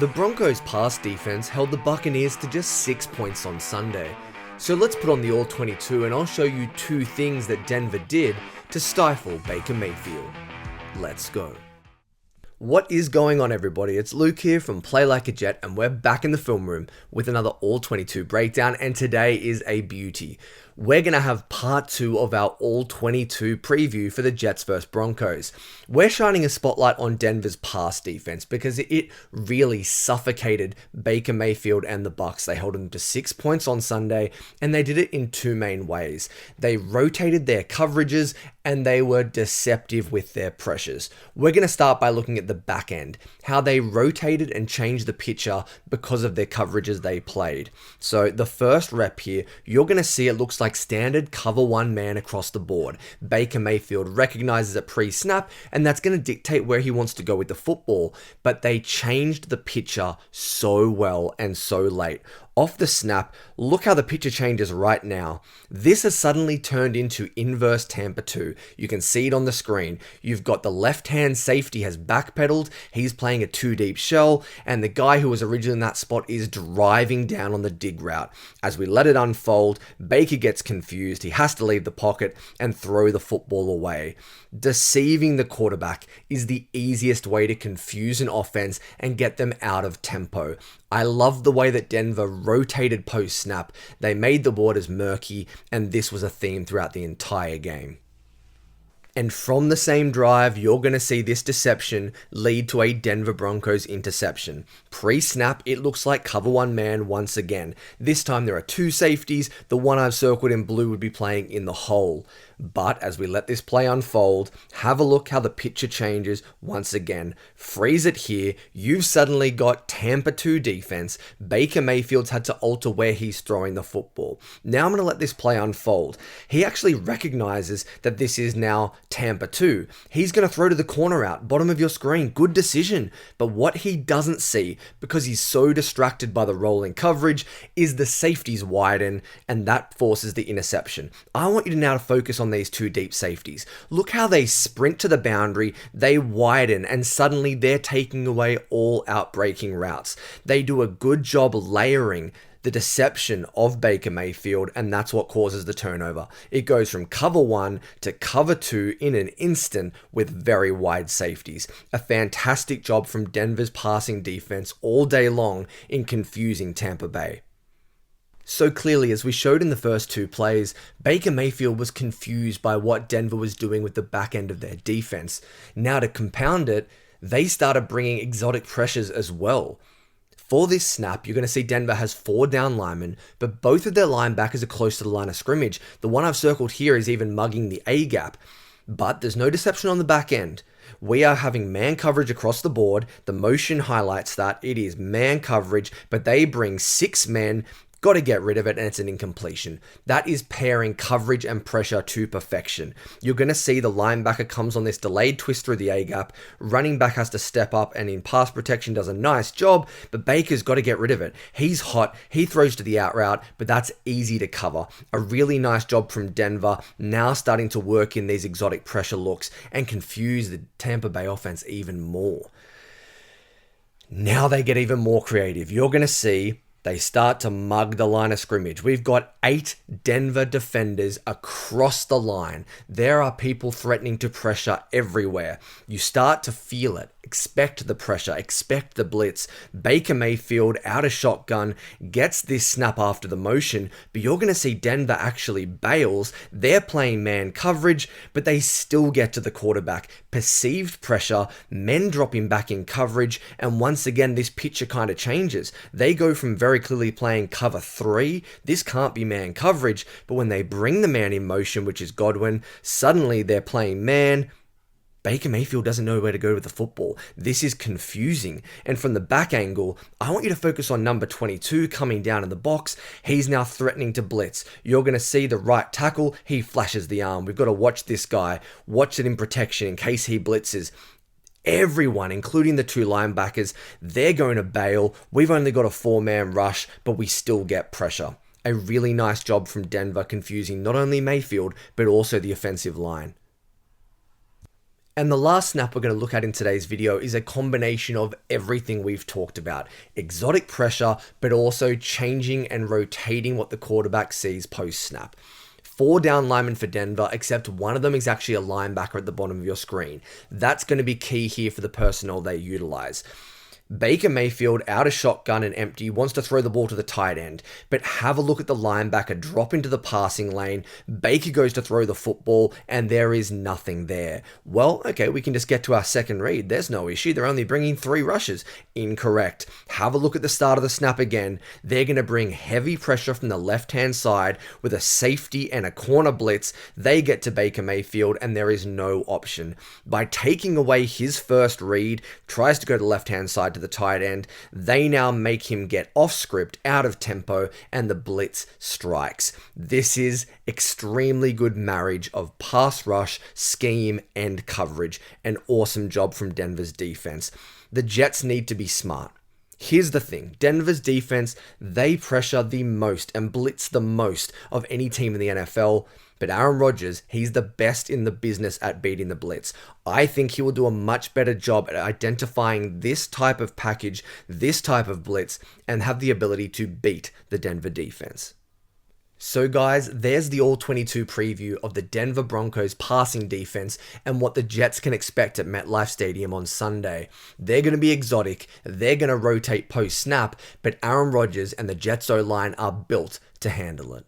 The Broncos pass defense held the Buccaneers to just 6 points on Sunday. So let's put on the All-22 and I'll show you two things that Denver did to stifle Baker Mayfield. Let's go. What is going on, everybody? It's Luke here from Play Like a Jet, and we're back in the film room with another All-22 breakdown, and today is a beauty. We're going to have part 2 of our All-22 preview for the Jets vs Broncos. We're shining a spotlight on Denver's pass defense because it really suffocated Baker Mayfield and the Bucs. They held them to 6 points on Sunday, and they did it in two main ways. They rotated their coverages and they were deceptive with their pressures. We're going to start by looking at the back end, how they rotated and changed the picture because of their coverages they played. So the first rep here, you're going to see it looks like standard cover one man across the board. Baker Mayfield recognizes it pre-snap, and that's going to dictate where he wants to go with the football, but they changed the picture so well and so late. Off the snap, look how the picture changes right now. This has suddenly turned into inverse Tampa 2. You can see it on the screen. You've got the left-hand safety has backpedaled. He's playing a two-deep shell, and the guy who was originally in that spot is driving down on the dig route. As we let it unfold, Baker gets confused. He has to leave the pocket and throw the football away. Deceiving the quarterback is the easiest way to confuse an offense and get them out of tempo. I love the way that Denver rotated post-snap. They made the borders murky, and this was a theme throughout the entire game. And from the same drive, you're going to see this deception lead to a Denver Broncos interception. Pre-snap, it looks like cover one man once again. This time there are two safeties. The one I've circled in blue would be playing in the hole. But as we let this play unfold, have a look how the picture changes once again. Freeze it here. You've suddenly got Tampa 2 defense. Baker Mayfield's had to alter where he's throwing the football. Now I'm going to let this play unfold. He actually recognizes that this is now Tampa 2. He's going to throw to the corner out, bottom of your screen. Good decision. But what he doesn't see, because he's so distracted by the rolling coverage, is the safeties widen, and that forces the interception. I want you to now focus on these two deep safeties. Look how they sprint to the boundary, they widen, and suddenly they're taking away all outbreaking routes. They do a good job layering the deception of Baker Mayfield, and that's what causes the turnover. It goes from cover one to cover two in an instant with very wide safeties. A fantastic job from Denver's passing defense all day long in confusing Tampa Bay. So clearly, as we showed in the first two plays, Baker Mayfield was confused by what Denver was doing with the back end of their defense. Now to compound it, they started bringing exotic pressures as well. For this snap, you're going to see Denver has 4 down linemen, but both of their linebackers are close to the line of scrimmage. The one I've circled here is even mugging the A-gap. But there's no deception on the back end. We are having man coverage across the board. The motion highlights that. It is man coverage, but they bring 6 men. Got to get rid of it, and it's an incompletion. That is pairing coverage and pressure to perfection. You're going to see the linebacker comes on this delayed twist through the A-gap. Running back has to step up, and in pass protection does a nice job, but Baker's got to get rid of it. He's hot. He throws to the out route, but that's easy to cover. A really nice job from Denver, now starting to work in these exotic pressure looks and confuse the Tampa Bay offense even more. Now they get even more creative. You're going to see they start to mug the line of scrimmage. We've got 8 Denver defenders across the line. There are people threatening to pressure everywhere. You start to feel it. Expect the pressure. Expect the blitz. Baker Mayfield out of shotgun gets this snap after the motion, but you're going to see Denver actually bails. They're playing man coverage, but they still get to the quarterback. Perceived pressure, men dropping back in coverage, and once again, this picture kind of changes. They go from very clearly playing cover 3. This can't be man coverage, but when they bring the man in motion, which is Godwin, suddenly they're playing man. Baker Mayfield doesn't know where to go with the football. This is confusing. And from the back angle, I want you to focus on number 22 coming down in the box. He's now threatening to blitz. You're going to see the right tackle. He flashes the arm. We've got to watch this guy. Watch it in protection in case he blitzes. Everyone, including the 2 linebackers, they're going to bail. We've only got a 4-man rush, but we still get pressure. A really nice job from Denver confusing not only Mayfield, but also the offensive line. And the last snap we're going to look at in today's video is a combination of everything we've talked about. Exotic pressure, but also changing and rotating what the quarterback sees post-snap. 4 down linemen for Denver, except one of them is actually a linebacker at the bottom of your screen. That's going to be key here for the personnel they utilize. Baker Mayfield, out of shotgun and empty, wants to throw the ball to the tight end, but have a look at the linebacker drop into the passing lane. Baker goes to throw the football, and there is nothing there. Well, okay, we can just get to our second read. There's no issue. They're only bringing 3 rushes. Incorrect. Have a look at the start of the snap again. They're going to bring heavy pressure from the left-hand side with a safety and a corner blitz. They get to Baker Mayfield, and there is no option. By taking away his first read, tries to go to the left-hand side to the tight end, they now make him get off script, out of tempo, and the blitz strikes. This is extremely good marriage of pass rush, scheme, and coverage. An awesome job from Denver's defense. The Jets need to be smart. Here's the thing, Denver's defense, they pressure the most and blitz the most of any team in the NFL, but Aaron Rodgers, he's the best in the business at beating the blitz. I think he will do a much better job at identifying this type of package, this type of blitz, and have the ability to beat the Denver defense. So guys, there's the All-22 preview of the Denver Broncos passing defense and what the Jets can expect at MetLife Stadium on Sunday. They're going to be exotic, they're going to rotate post-snap, but Aaron Rodgers and the Jets O-line are built to handle it.